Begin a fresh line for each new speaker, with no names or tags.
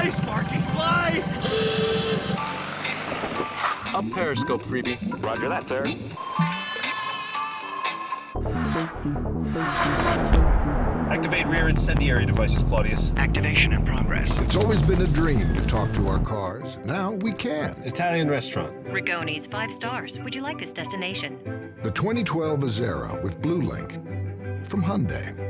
Fly, Sparky, fly!
Up Periscope, freebie.
Roger that, sir.
Activate rear incendiary devices, Claudius.
Activation in progress.
It's always been a dream to talk to our cars. Now we can.
Italian restaurant.
Rigoni's 5 stars. Would you like this destination?
The 2012 Azera with Blue Link from Hyundai.